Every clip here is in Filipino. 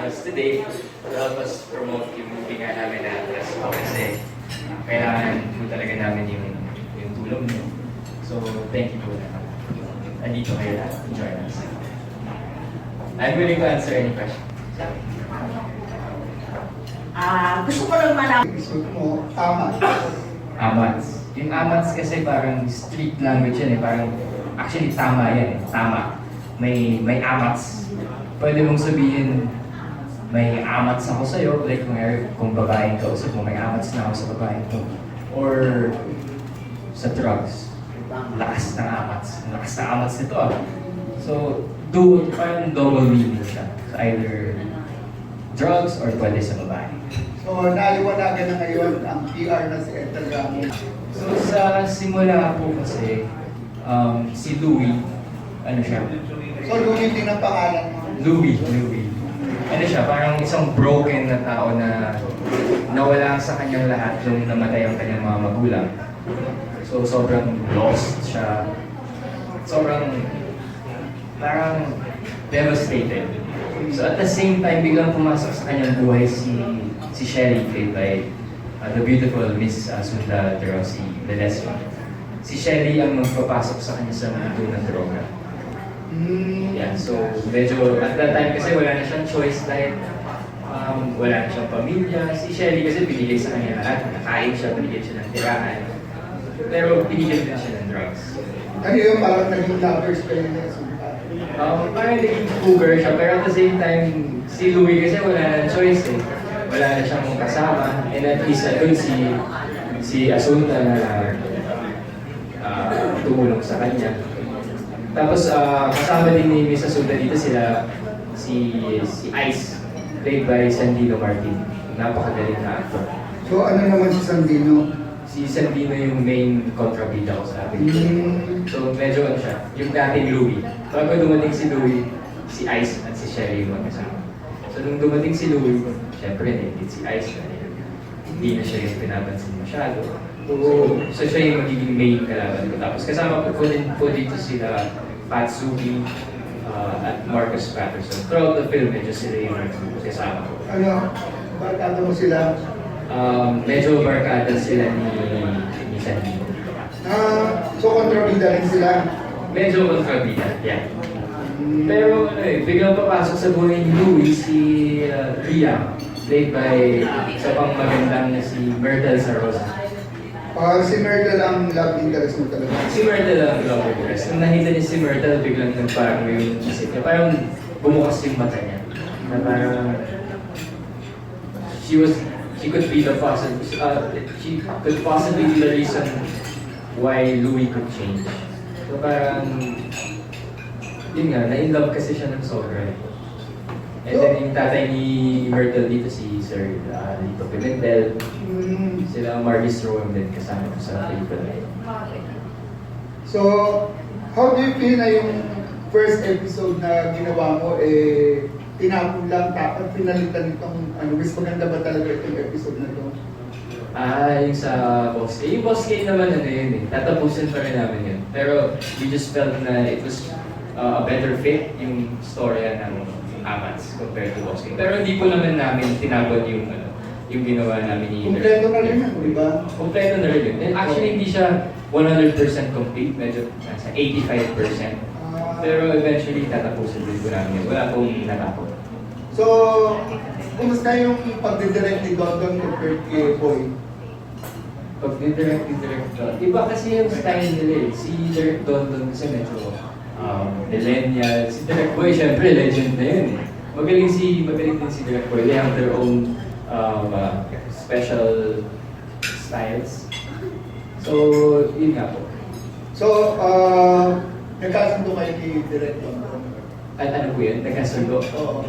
us today to help us promote yung movie nga namin na StarsPhotog kasi kailangan po talaga namin yung tulong niyo. So, thank you po na nandito kayo lahat to join us. I'm willing to answer any question. Gusto ko lang malaman. Episode mo, tama. AMATS. Yung AMATS kasi parang street language yan eh. Parang, actually tama yan eh. Tama. May AMATS. Pwede mong sabihin, may AMATS ako sa'yo. Like kung babaeng kausap mo, may AMATS na ako sa babaeng ko. Or sa drugs. Lakas ng AMATS. Lakas ng AMATS nito ah. So, parang double meaning siya. So, either drugs or pwede sa babae. So, naliwanagan na ngayon ang PR na si Tanggap. So, sa simula po kasi, si Louie, ano siya? So, Louie din ang pangalan mo? Louie. Ano siya, parang isang broken na tao na nawala sa kanyang lahat nung namatay ang kanyang mga magulang. So, sobrang lost siya. Sobrang, parang devastated. So, at the same time, biglang pumasok sa kanyang buhay si Shelly, played by the beautiful Miss Sunda Derosi, the lesbian. Si Shelly ang magpapasok sa kanya sa mundo ng droga. Yeah, so medyo at that time kasi wala na siyang choice dahil wala na siyang pamilya. Si Shelly kasi binigay sa kanya lahat. Nakain siya, binigyan siya ng tirahan. Pero binigyan din siya ng drugs. Ano yun, parang naging lovers pa yun na parang naging cougar siya, pero at the same time, si Louie kasi wala na choice eh. Wala na siyang kasama, and at least doon si Asunta na tumulong sa kanya. Tapos kasama din ni Miss Asunta dito sila, si Ice, played by Sandino Martin. Napakagaling na actor. So, ano naman si Sandino? Si Sandino yung main kontrabida ko sa atin. So medyo ano siya, yung dating Louie. Bago dumating si Louie, si Ice at si Shelly yung magkasama. So nung dumating si Louie, syempre nainit si Ice. Hindi na siya yung pinapansin masyado. So siya yung magiging main kalaban ko. Tapos kasama po din po dito sila Patsuki at Marcus Patterson. Throughout the film, medyo sila yung kasama ko. Ano, barkada mo sila? Medyo barkada sila ni Sandino. So kontrabida rin sila? Medyo kontrabida, yeah. Pero ano eh, biglang papasok sa buhay ni Louie si Bilang, played by sa pang magandang na si Myrtle Sarosa. Si Myrtle ang love interest mo talaga? Si Myrtle ang love interest. Nung nakita niya si Myrtle, biglang parang yung isip niya, parang bumukas yung mata niya. Na parang she could be the she could possibly be the reason why Louie could change. So parang, yun nga, na-in-love kasi siya ng sobra. And then yung tatay ni Myrtle dito, si Sir Lito Pimentel, sila Margis Rowan din kasama ko sa pelikula. So, how do you feel na yung first episode na ginawa mo, tinapon lang, pinalitan itong, mas maganda ba talaga itong episode na ito? Yung sa Boss K. Yung Boss K naman ano yun eh. Tatapusin pa rin namin yun. Pero we just felt na it was a better fit yung storya ng AMATS compared to Boss K. Pero hindi po naman namin tinapon yung ginawa namin ni Kompleto na rin yan, di ba? Kompleto na rin yun. And actually hindi siya 100% complete. Medyo nasa 85%. Pero eventually tatapusin din po namin yun. Wala pong natapon. So, kumusta yung pagdidirect ni Dondon compared kay Boy? Pag ni-direct iba kasi yung style nila eh. Si Direct Dondon kasi medyo millennial. Si Direct Boy, syempre, legend na yun eh. Magaling din si Direct Boy. They have their own special styles. So, yun nga po. So, nagkasundo kayo ni Direct Dondon? At ano po yun? Nagkasundo? Oo.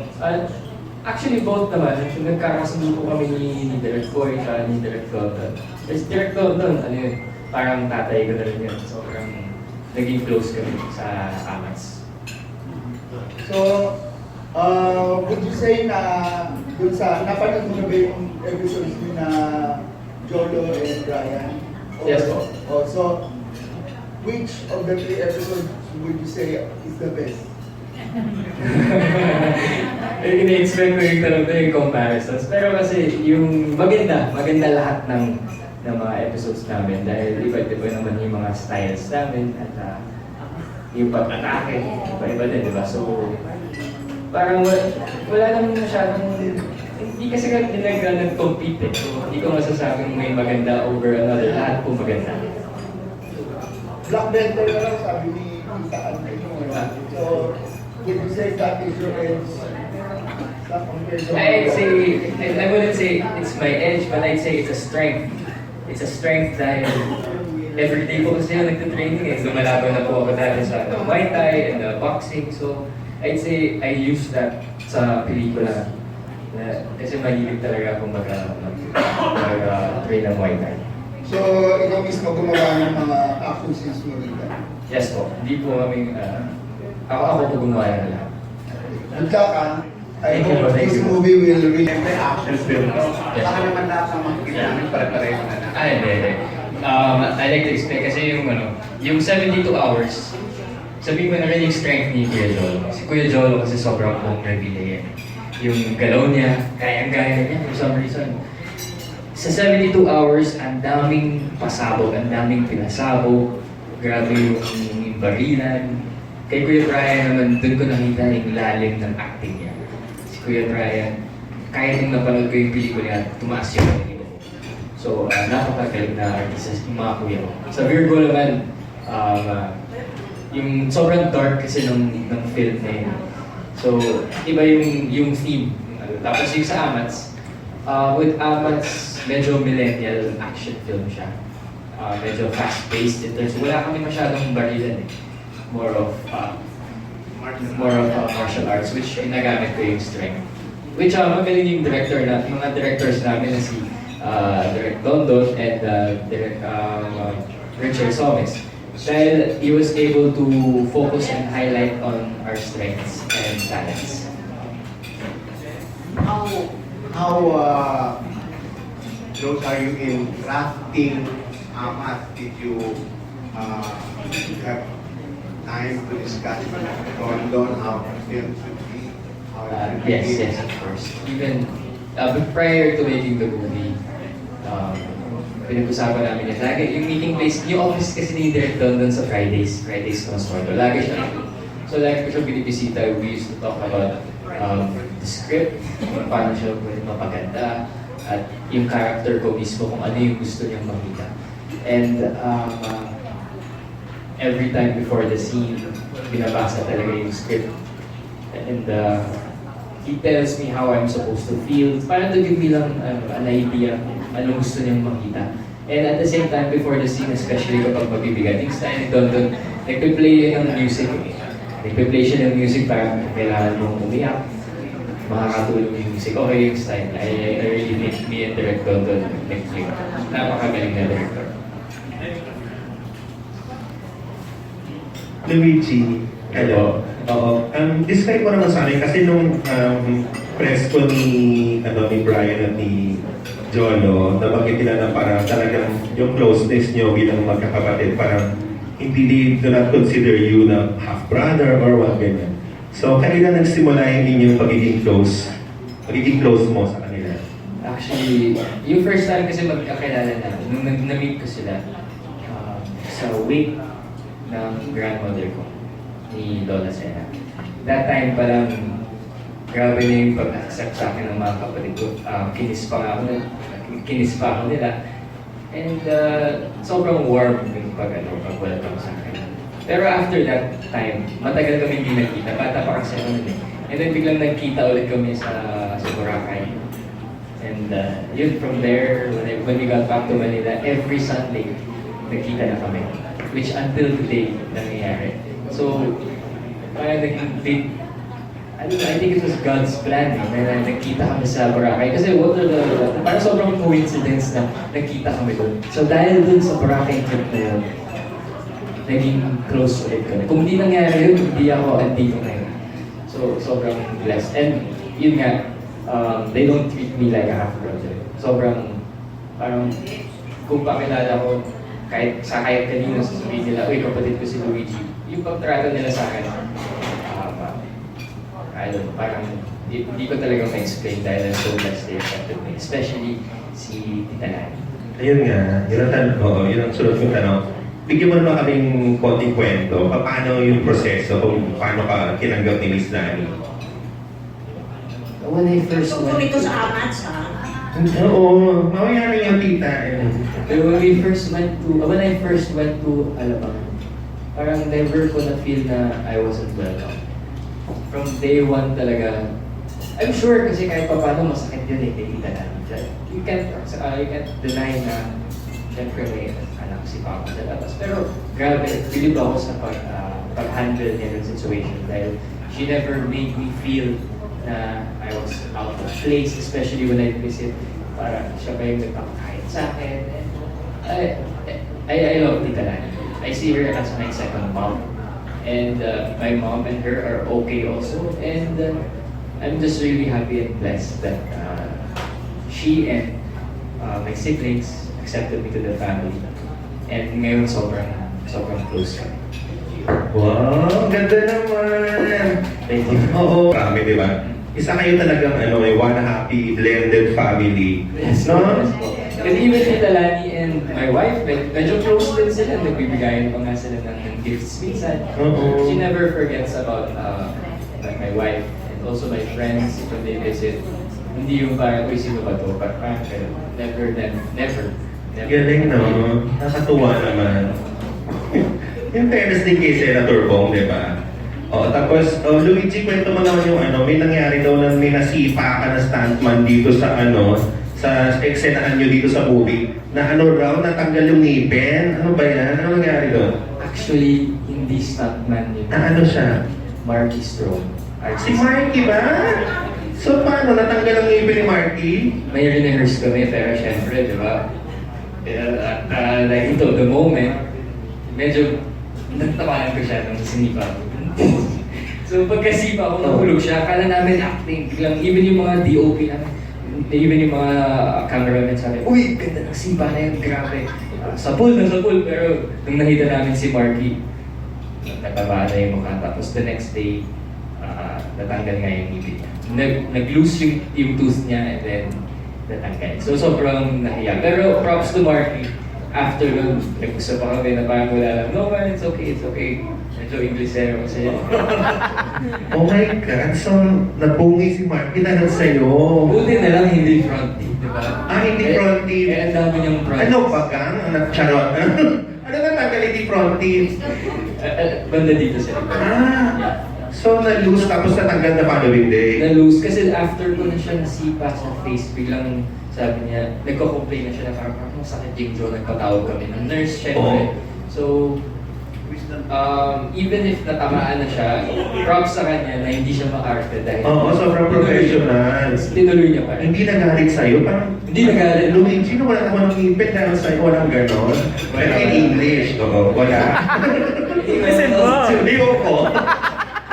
Actually, both naman. Nagkakasundo po kami ni Direct Boy at ni Direct Dondon. Kasi Direct Dondon, ano yun? Parang tatay ko na rin yun. Sobrang naging close kami sa AMATS. So, would you say na dun sa, napanood mo na ba yung episodes ni na Jolo and Bryan? Yes po. So, which of the 3 episodes would you say is the best? Ina-expect ko yung tanong na yung comparisons. Pero kasi yung maganda lahat ng mga episodes namin dahil iba-iba naman yung mga styles namin at yung pag-atake, iba-iba din, di ba? So, parang wala naman masyadong, hindi kasi nila nag-compete eh. So, hindi ko masasabing may maganda over another. Lahat po maganda. Black Panther na lang sabi ni Tita Anne. So, would you say that is your edge? I wouldn't say it's my edge, but I'd say it's a strength. It's a strength dahil everyday po kasi yung nagtitraining eh. Lumalaban na po ako dahil sa Muay Thai and boxing. So, I'd say I use that sa pelikula. Kasi mahilig talaga akong mag-train ng Muay Thai. So, ikaw mismo gumawa ng mga action scenes mo rin? Yes po. Hindi po kami, ako po gumawa na lahat. Good luck, I Thank you, hope thank this you. movie will really action film. Yes. Baka naman lahat ng makikita namin pare-pareho na na. Hindi. I like to explain kasi yung 72 hours, sabihin ko na rin yung strength ni Kuya Jolo. Si Kuya Jolo kasi sobrang Bong Revilla yan. Yung galaw niya, kayang-gaya niya for some reason. Sa 72 hours, ang daming pasabog, ang daming pinasabog, grabe yung barilan. Kay Kuya Bryan naman, doon ko nakita yung lalim ng acting niya. Kuya Bryan, kaya nung napanood ko yung pelikula niya, tumaas yung mga ko. So, napakagaling na artista yung mga kuya ko. Sa VIRGO naman, yung sobrang dark kasi ng film na yun. So, iba yung theme. Tapos yung sa AMATS, with AMATS, medyo millennial action film siya. Medyo fast-paced in terms, wala kami masyadong barilan eh. More of martial arts, which ginagamit ko yung strength. Which magaling yung director na, mga directors namin na si Direct London and Richard Somes. Dahil he was able to focus and highlight on our strengths and talents. How close are you in crafting AMATS? Did you have time to discuss on how the film should be? Yes, of course. Even prior to making the movie, pinag-usapan namin yan. Lagi, yung meeting place, yung office kasi ni Direct doon sa Fridays Consorto. Lagi siya. So lagi ko siya binibisita. We used to talk about the script, kung paano siya mapaganda, at yung character ko mismo, kung ano yung gusto niyang makita. And every time before the scene, binabasa talaga yung script. And he tells me how I'm supposed to feel. Parang to give me lang an idea anong gusto niyang makita. And at the same time, before the scene, especially kapag mabibigat, yung style ni Don, nagpe-play ng music. Nagpe-play siya ng music para kailangan mong umiyak. Makakatulong yung music. Okay yung style. I really think me and Direct Don nag-click. Napakagaling na director. Luigi, hello. Oo. Describe mo naman sa akin kasi nung press ko ni Bryan at ni Jolo, nabanggit nila na parang talagang yung closeness nyo bilang magkakapatid, parang hindi they do not consider you na half-brother or what ganyan. So, kailan nagsimula yung inyong pagiging close mo sa kanila? Actually, yung first time kasi magkakilala namin, nung na-meet ko sila sa wake ng grandmother ko, ni Lola Sena. That time parang grabe na yung pag-accept sa akin ng mga kapatid ko. Kinis pa ako nila. And sobrang warm yung pag-welcome sa akin. Pero after that time, matagal kami hindi nagkita. Bata pa kasi ako nun eh. And then biglang nagkita ulit kami sa Boracay. And yun, from there, when we got back to Manila, every Sunday, nagkita na kami. Which until today, nangyayari. So, parang naging big, I think it was God's plan na nagkita kami sa Boracay. Kasi parang sobrang coincidence na nagkita kami doon. So dahil doon sa Boracay trip na yun, naging close ulit kami. Kung di nangyari yun, hindi ako andito ngayon. So sobrang blessed. And yun nga, they don't treat me like a half-brother. Sobrang, parang, kung pakilala ko, kahit kanina sasabihin nila, uy, kapatid ko si Luigi. Yung pagtrato nila sa akin, parang hindi ko talaga ma-explain dahil I'm so blessed they accepted me. Especially si Tita Lani. Ayun nga, yun ang tanong ko, yun ang sunod kong tanong. Bigyan mo naman kaming konting kwento, paano yung proseso, kung paano ka kinanggap ni Miss Lani? When I first Tungkol ito sa AMATS, ha? Oo, mamaya na yung tita. Pero when I first went to Alabang, parang never ko na feel na I wasn't welcome. From day one talaga, I'm sure kasi kahit pa paano masakit yun kay Tita Lani. You can't deny na syempre may anak si Papa sa labas. Pero grabe, bilib ako sa pag-handle niya ng situation dahil she never made me feel na I was out of place, especially when I visit. Para siya pa yung nagpapakain sa akin. I love Tita Lani. I see her as my second mom. And my mom and her are okay also. And I'm just really happy and blessed that she and my siblings accepted me to the family. And ngayon sobrang close kami. Wow, ganda naman! Thank you. Oo, marami, di ba? Isa kayo talagang one happy blended family. Yes, No? yes po. And even Tita Lani and my wife, medyo close din sila. Nagbibigayan pa nga sila ng gifts minsan. Oo. She never forgets about like my wife and also my friends when they visit. Hindi yung parang, uy, sino ba to? Parang, never. Galing, no? Nakatuwa naman. Yung fairness din kay Senator Bong, di ba? O, tapos, Luigi, kwento mo naman yung may nangyari daw na may nasipa ka na stuntman dito sa sa eksenahan nyo dito sa movie, na raw, natanggal yung ngipin. Ano ba yan? Ano nangyari doon? Actually, hindi stuntman yun. Na ano siya? Marky Strong. Si Marky ba? So, paano? Natanggal ang ngipin ni Marky? May rehearse kami, pero syempre, di ba? Like ito, the moment, medyo nagtapanan ko siya nung sinipa ko. So pagkasipa ko, nahulog siya, akala namin acting. Biglang, even yung mga DOP namin, even yung mga cameramen sabi, uy, ganda ng sipa na yun, grabe. Sapul, pero nung nakita namin si Marky, nagtabaan na yung mukha. Tapos the next day, natanggal nga yung ngipin niya. Nag-loose yung tooth niya and then natanggal. So sobrang nahiya. Pero props to Marky. After nun, nag-usap pa kami na parang wala lang, no man, it's okay. Medyo Englishero kasi. Oh my God, so napungi si Marky dahil sa'yo. Buti na lang hindi front teeth, di ba? Hindi front teeth. Eh, ang dami niyang front Ano pa gang? Charot. Ano natanggal hindi front teeth? Banda dito sa likod. So na-lose tapos natanggal na following day. Na-lose kasi after ko na siya nasipa sa face, biglang sabi niya, nagko-complain na siya na parang masakit yung jaw, nagpatawag kami ng nurse, syempre. So, even if natamaan na siya, props sa kanya na hindi siya makarte dahil... Oo, sobrang professional. Tinuloy niya pa rin. Hindi nagalit sa'yo? Parang, Hindi nagalit. Luigi, wala naman ng ngipin dahil sa'yo, walang ganon. Pero in English, wala. Hindi ko.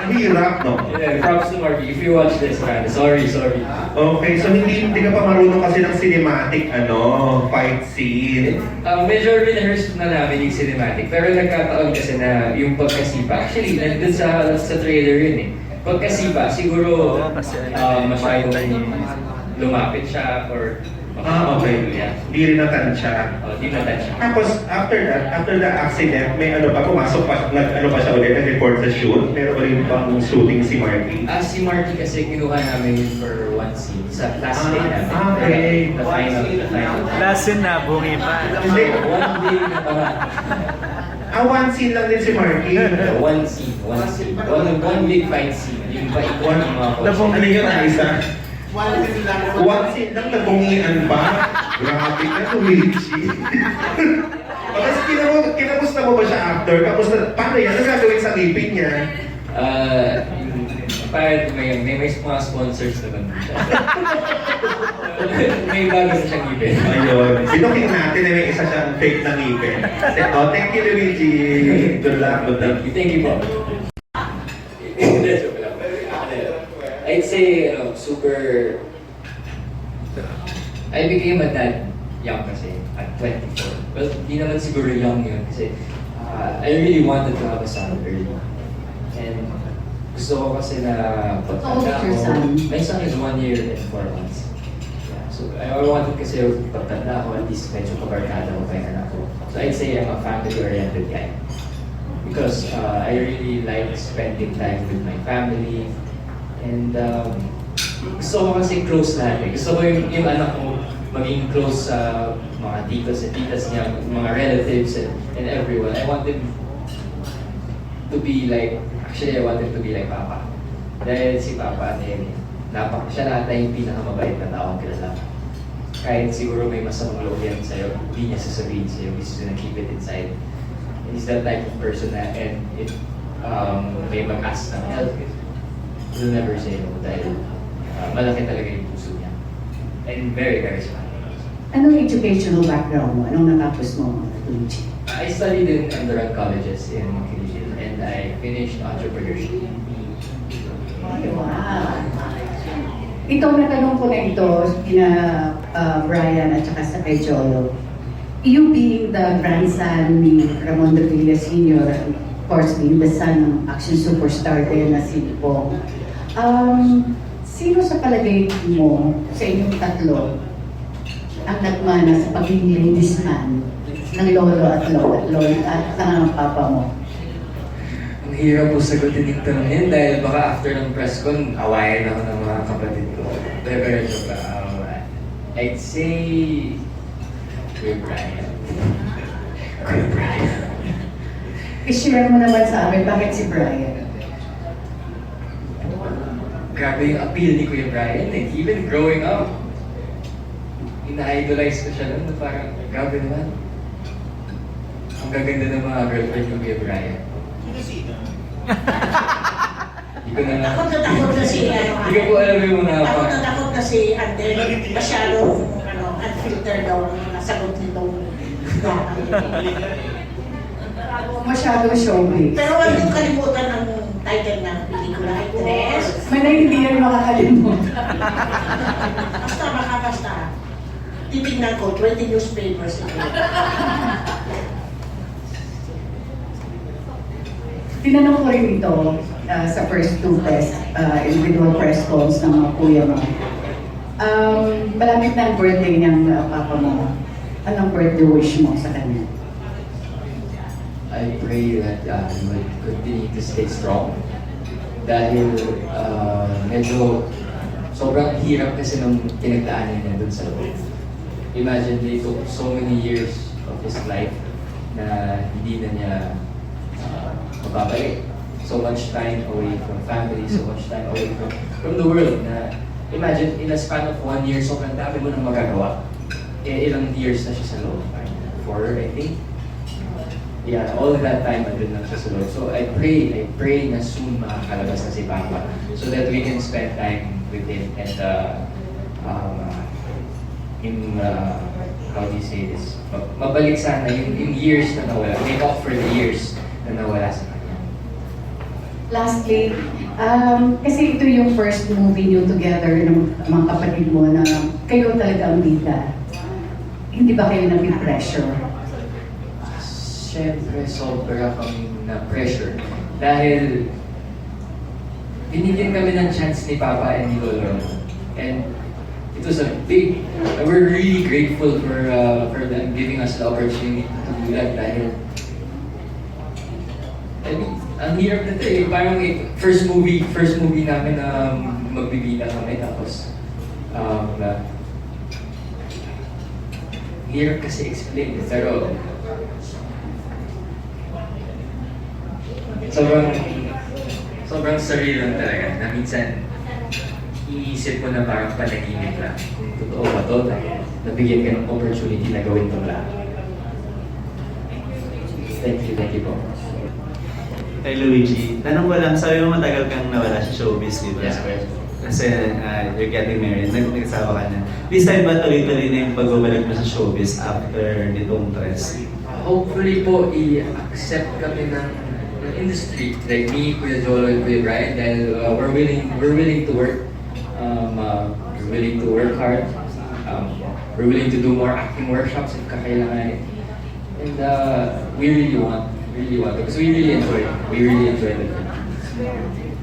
Mahirap, no? Yeah, props to Marky. If you watch this, man, sorry. Okay, so hindi ka pa marunong kasi ng cinematic, fight scene. Medyo rehearsed na namin yung cinematic, pero nagkataon kasi na yung pagkasipa, actually, nandun sa trailer yun eh. Pagkasipa, siguro masyadong lumapit siya or Okay. Yeah. Hindi rin natansya. Di natansya. Tapos, after the accident, may pumasok pa, pa siya ulit, nag-report sa shoot, pero ulit pang shooting si Marky. Si Marky kasi kinuha namin yun for one scene sa last day namin. Okay. The final. Last scene na, bungi pa. Hindi. One day na tama. One scene lang din si Marky. One scene. One big fight scene. Yung paikot ng mga Ano yun, isa? One scene lang. One scene lang, nabungian pa. Grabe ka, Luigi. Tapos kinamusta mo ba siya after? Paano yan? Ano gagawin sa ngipin niya? Parang may mga sponsors naman siya. May bago na siyang ngipin. Ayun. Binuking natin na may isa siyang fake na ngipin. Thank you, Luigi. Good luck. Thank you po. Joke lang. I'd say, super... I became a dad young kasi, at 24. Well, di naman siguro young yun kasi I really wanted to have a son early. And Gusto ko kasi na How old is your son? My son is 1 year and 4 months. Yeah, so I wanted kasi pagtanda ako, at least medyo kabarkada ko kay anak ko. So I'd say I'm a family-oriented guy. Because I really like spending time with my family. And gusto ko kasi close lahat eh. Gusto ko yung anak ko maging close sa mga titos at titas niya, mga relatives and everyone. I want them to be like, actually I want them to be like Papa. Dahil si Papa, siya lahat na yung pinakamabait na taong kilala. Kahit siguro may masamang loob yan sa'yo, hindi niya sasabihin sa'yo, he's gonna keep it inside. And he's that type of person na, and if may mag-ask ng help, he'll never say no dahil malaki talaga yung puso niya. And very, very smart. Anong educational background mo? Anong natapos mo, Luigi? I studied in undergrad colleges in Philippines and I finished entrepreneurship. Wow! Itong natanong ko na ito, kina Bryan at saka sa kay Jolo, you being the grandson ni Ramon Revilla Sr., of course, being the son ng action superstar din na si Ibang, sino sa palagay mo sa inyong tatlo ang nagmana sa pagiging ladies man ng lolo at ng papa mo? Ang hirap po sagutin yung tanong yan dahil baka after ng press con, awayan ako ng mga kapatid ko. Pero joke lang. I'd say Kuya Bryan. Kuya Bryan. I-share mo naman sa amin, bakit si Bryan? Grabe yung appeal ni Kuya Bryan. Like, even growing up, ina-idolize ko siya nun. Parang, grabe naman. Ang gaganda ng mga girlfriend ni Kuya Bryan. Hindi ko na Takot na takot na si Hindi ko po alam yung mga takot na si Ander. Masyadong unfiltered daw ang nasagot nitong masyadong showbiz. Pero huwag yung kalimutan ang title ng pelikula, Actress. May na hindi yan makakalimutan. Basta. Titignan ko, 20 newspapers ito. Tinanong ko rin ito sa first two individual press calls ng mga kuya mo. Malapit na ang birthday ng papa mo. Anong birthday wish mo sa kanya? I pray that he will continue to stay strong. Dahil medyo sobrang hirap kasi nung pinagdaanan niya dun sa loob. Imagine, they took so many years of his life na hindi na niya mababalik. So much time away from family, so much time away from the world. Na imagine, in a span of 1 year, sobrang dami mo nang magagawa. Ilang years na siya sa loob? 4, I think. Yeah, all that time andun lang siya sa loob. So I pray na soon makakalabas na si Papa so that we can spend time with him and how do you say this? Mabalik sana yung years na nawala. Make up for the years na nawala sa kanya. Lastly, kasi ito yung first movie niyo together ng mga kapatid mo na kayo talaga ang bida. Hindi ba kayo nag-pressure? Siyempre, sobra kaming na-pressure. Dahil binigyan kami ng chance ni Papa and ni Lolo. And it was a big, we're really grateful for them giving us the opportunity to do that. Dahil, I mean, ang hirap na ito eh. Parang first movie namin na magbibida kami. Tapos, hirap kasi explain. Pero, sobrang surreal lang talaga na minsan iniisip mo na parang panaginip lang kung totoo ba to dahil nabigyan ka ng opportunity na gawin itong lahat. Thank you po. Kay Luigi, tanong ko lang, sabi mo matagal kang nawala sa showbiz, di ba? Yes, sir. Kasi you're getting married, nag-asawa ka na. This time ba tuloy-tuloy na yung pagbabalik mo sa showbiz after nitong press? Hopefully po, i-accept kami ng industry, like me, Kuya Jolo, and Kuya Bryan, dahil we're willing to work. We're willing to work hard. We're willing to do more acting workshops if kakailangan. And we really want it because we really enjoy it. We really enjoy it.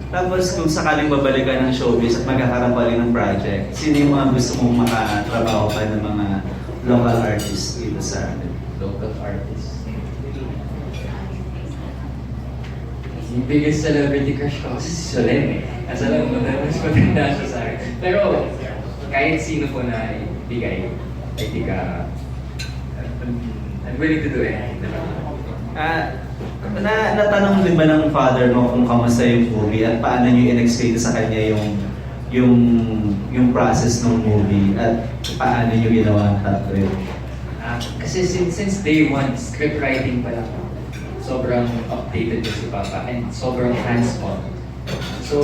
Tapos kung sakaling babalik ka ng showbiz at magkakaroon pa rin ng project, sino yung mga gusto mong makatrabaho pa ng mga local artists dito sa Local artist. Yung biggest celebrity crush ko kasi si Solen eh. As alam mo na, mas maganda siya sa akin. Pero kahit sino po na ibigay, I think I'm willing to do anything. Natanong din ba ng father mo kung kamusta yung movie at paano niyo in-explain sa kanya yung process ng movie at paano niyo ginawa ang tatlo? Kasi since day one, script writing pa lang, sobrang updated na si Papa and sobrang hands-on. So,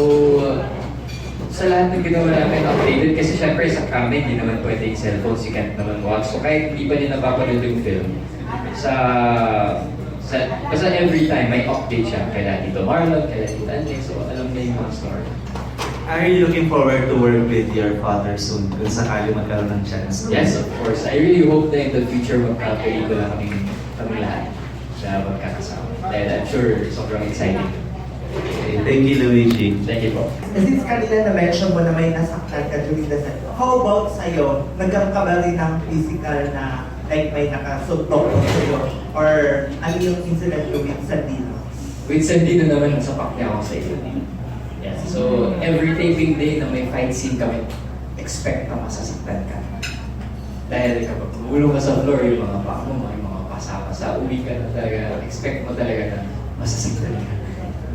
sa lahat ng ginawa namin updated kasi syempre sa kami, hindi naman pwede yung cellphones, you can't naman watch. So kahit hindi pa niya napapanood yung film, basta every time may update siya kay Tito Marlon, kay Tito Andy, so alam na yung mga story. Are you looking forward to work with your father soon kung sakali magkaroon ng chance? Yes, of course. I really hope na in the future magkakapelikula kami lahat na magkakasama. Dahil I'm sure sobrang exciting. Okay, thank you, Luigi. Thank you po. Since kanina na-mention mo na may nasaktan ka during the set, how about sa'yo? Nagkaroon ka ba rin ng physical na like may nakasutok ko sa'yo? Or ano yung incident ko with Sandino? With Sandino naman, nasapak niya ako sa iyo. Yes. So, every taping day na may fight scene kami, expect na masasaktan ka. Dahil kapag gulong ka sa floor, yung mga paa mo, may mga pasa-pasa, uwi ka na talaga, expect mo talaga na masasaktan ka.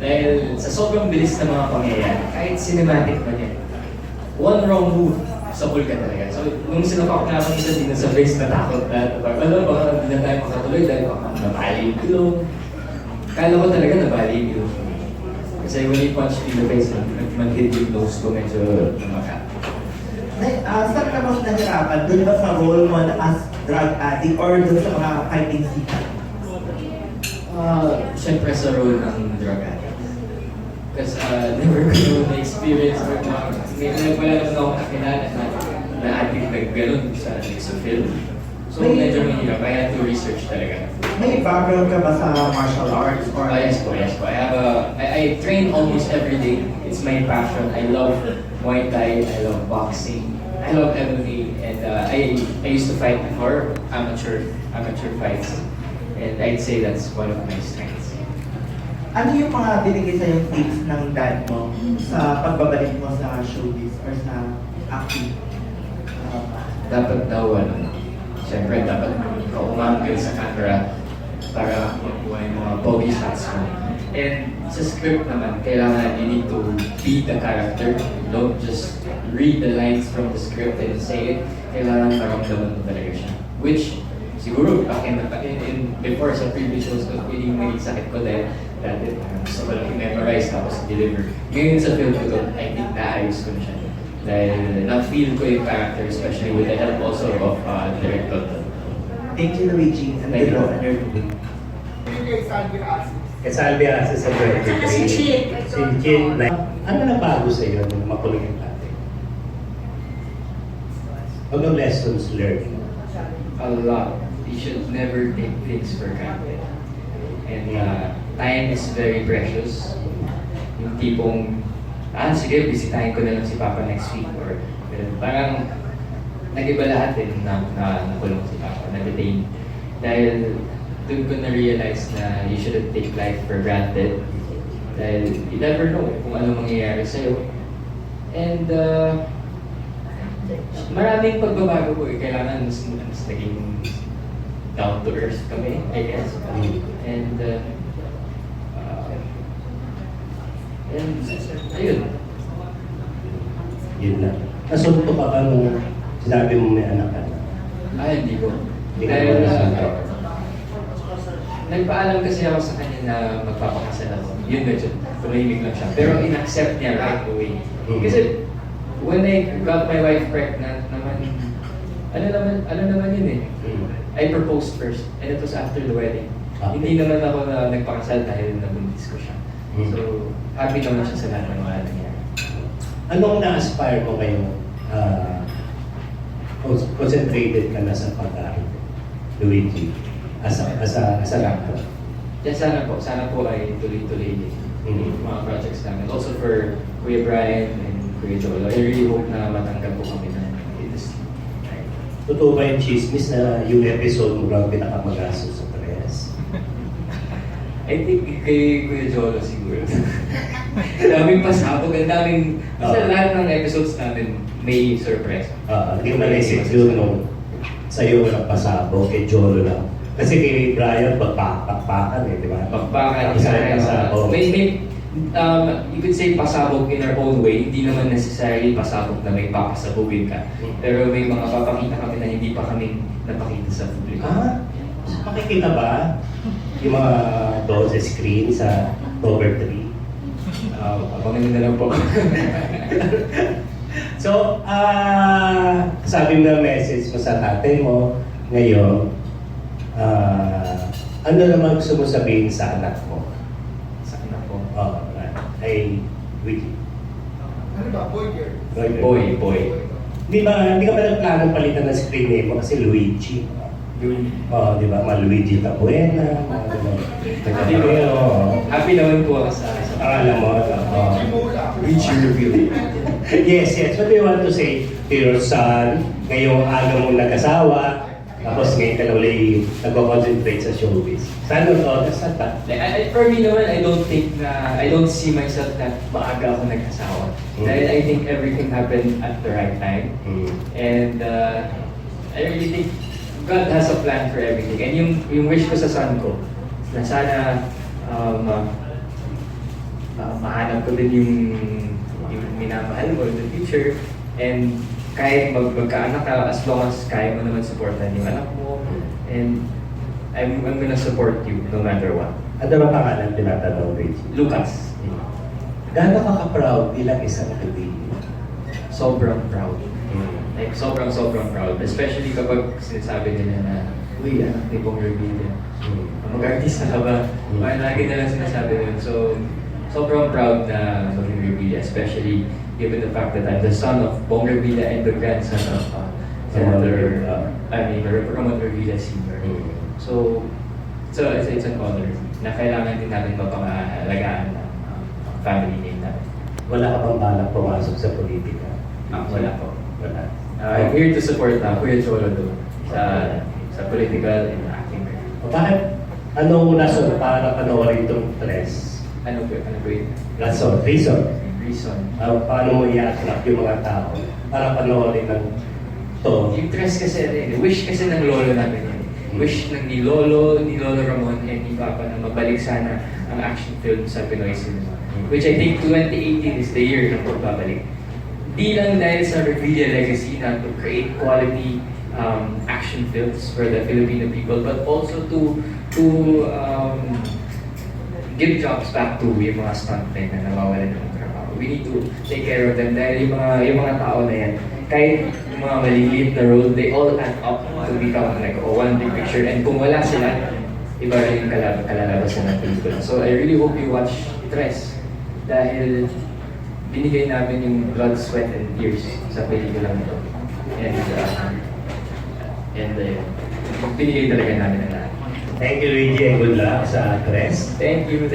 Dahil sa sobrang bilis na mga pangyayari, kahit cinematic man yan, one wrong move, sabol ka talaga. So, nung sinapak na ako ni Sandino sa face, natakot na, baka hindi na tayo makatuloy dahil baka nabali yung ilong. Kala ko talaga nabali yung ilong. Kasi when you punch me in the face, mag-hit yung nose ko, medyo namaka. Saan ka bang nahirapan? Doon ba sa role mo as drug addict or doon sa mga fighting scene? Siyempre sa role ng drug addict. Kasi never ko na-experience or wala naman akong kakilala na addict na gano'n sa film. So medyo mahirap. I had to research talaga. May background ka ba sa martial arts? Or Yes po. I train almost every day. It's my passion. I love Muay Thai. I love boxing. I love MMA. And I used to fight before amateur fights. And I'd say that's one of my strengths. Ano yung mga binigay sa'yo tips ng dad mo sa pagbabalik mo sa showbiz or sa acting? Dapat daw, siyempre dapat kaumanggal sa camera para makuha yung mga pogi shots mo. And sa script naman, kailangan you need to be the character. Don't just read the lines from the script and say it. Kailangan maramdaman mo talaga siya. Which, siguro, before sa previous shows ko, feeling may sakit ko dahil dati gusto ko lang i-memorize tapos i-deliver. Ngayon sa film ko to, I think naayos ko na siya. Dahil na-feel ko yung character, especially with the help also of director. Thank you, Luigi. And Thank you. good luck on your movie. Kasalbi Asi sa 23. Si Chin. Ano na bago sa iyo nung makulit ang tatay? Ano lessons learned? A lot. You should never take things for granted. And time is very precious. Yung tipong, sige, bisitahin ko na lang si Papa next week. Or parang nag-iba lahat din na nakulong si Papa, na-detain. Dahil doon ko na-realize na you shouldn't take life for granted. Dahil you never know kung ano mangyayari sa'yo. And maraming pagbabago ko. Kailangan mas naging down to earth kami, I guess. And ayun. Yun na. Nasunto ka ba nung sinabi mo may anak ka na? Hindi ko. Hindi ka Dahil ba nasunto? nagpaalam kasi ako sa kanya na magpapakasal ako. Yun medyo, tumahimik lang siya. Pero in-accept niya right away. Kasi when I got my wife pregnant naman, ano naman yun eh. I proposed first and it was after the wedding. Okay. Hindi naman ako na nagpakasal dahil nabuntis ko siya. So, happy naman siya sa lahat ng mga nangyari. Anong na-aspire mo ngayon? Concentrated ka na sa pag-aaral, Luigi, as a rapper? Kaya sana po ay tuloy-tuloy din. mga projects namin. Also for Kuya Bryan and Kuya Jolo, I really hope na matanggap po kami ng industry. Totoo ba yung chismis na yung episode mo lang pinakamagastos sa press? I think kay Kuya Jolo siguro. Ang daming pasabog, ang daming... Sa lahat ng episodes namin, may surprise. Hindi mo naisip yun nung sa'yo walang pasabog, kay Jolo lang. Kasi kay Bryan, pagpakpakan di ba? Bakbakan, Isa rin pasabog. you could say pasabog in our own way. Hindi naman necessarily pasabog na may papasabugin ka. Pero may mga papakita kami na hindi pa kami napakita sa publiko. Makikita ba yung mga doon sa screen sa cover 3? Abangan nyo na lang po. So, sabi mo na message mo sa tatay mo ngayon, ano naman gusto mo sabihin sa anak mo? Sa anak ko. Ay, Luigi. Ano ba? Boy, girl? Boy. Di ba, hindi ka ba nagplano palitan ng screen name mo kasi Luigi? Di ba? Luigi Tabuena, Happy naman po ako sa alam mo, Luigi Revilla. Yes. What do you want to say to your son? Ngayong aga mong nag-asawa, tapos ngayon ka na ulit nag-concentrate sa showbiz. Saan mo to? For me naman, I don't see myself na maaga ako nag-asawa. Dahil I think everything happened at the right time. And I really think God has a plan for everything. And yung wish ko sa son ko, na sana mahanap ko din yung minamahal mo in the future. And kahit magkaanak ka, as long as kaya mo naman supportan yung anak mo. And I'm gonna support you no matter what. Ano ba pangalan tinatanong, Luigi? Lucas. Gano'n ka ka-proud bilang isang Revilla? Sobrang proud. Like, sobrang proud. Especially kapag sinasabi nila na, uy, anak ni Bong Revilla. Mag-artista ka ba? Parang lagi na lang sinasabi nila. So, sobrang proud na maging Revilla, especially given the fact that I'm the son of Bong Revilla and the grandson of Senator, Ramon Revilla Sr. So, it's an honor na kailangan din natin mapangalagaan ng family name natin. Wala ka bang balak pumasok sa politika? Wala po. Wala. I'm here to support Kuya Jolo doon sa political and acting. Bakit? Ano rason para panoorin itong press? Ano po yun? Reason. Paano mo i-attract yung mga tao para panoorin ng to? Yung dress kasi, wish kasi ng lolo namin yun. Wish ng ni Lolo Ramon and ni Papa na mabalik sana ang action film sa Pinoy cinema. Which I think 2018 is the year na pagbabalik. Di lang dahil sa Revilla legacy na to create quality action films for the Filipino people, but also to give jobs back to yung mga stuntmen na nawawalan ng trabaho. We need to take care of them dahil yung mga tao na yan, kahit yung mga maliliit na role, they all add up to become like one big picture. And kung wala sila, iba rin yung kalalabasan ng pelikula. So I really hope you watch Tres dahil binigay namin yung blood, sweat, and tears sa pelikula nito. And binigay talaga namin ang lahat. Thank you, Luigi, and good luck sa Tres. Thank you.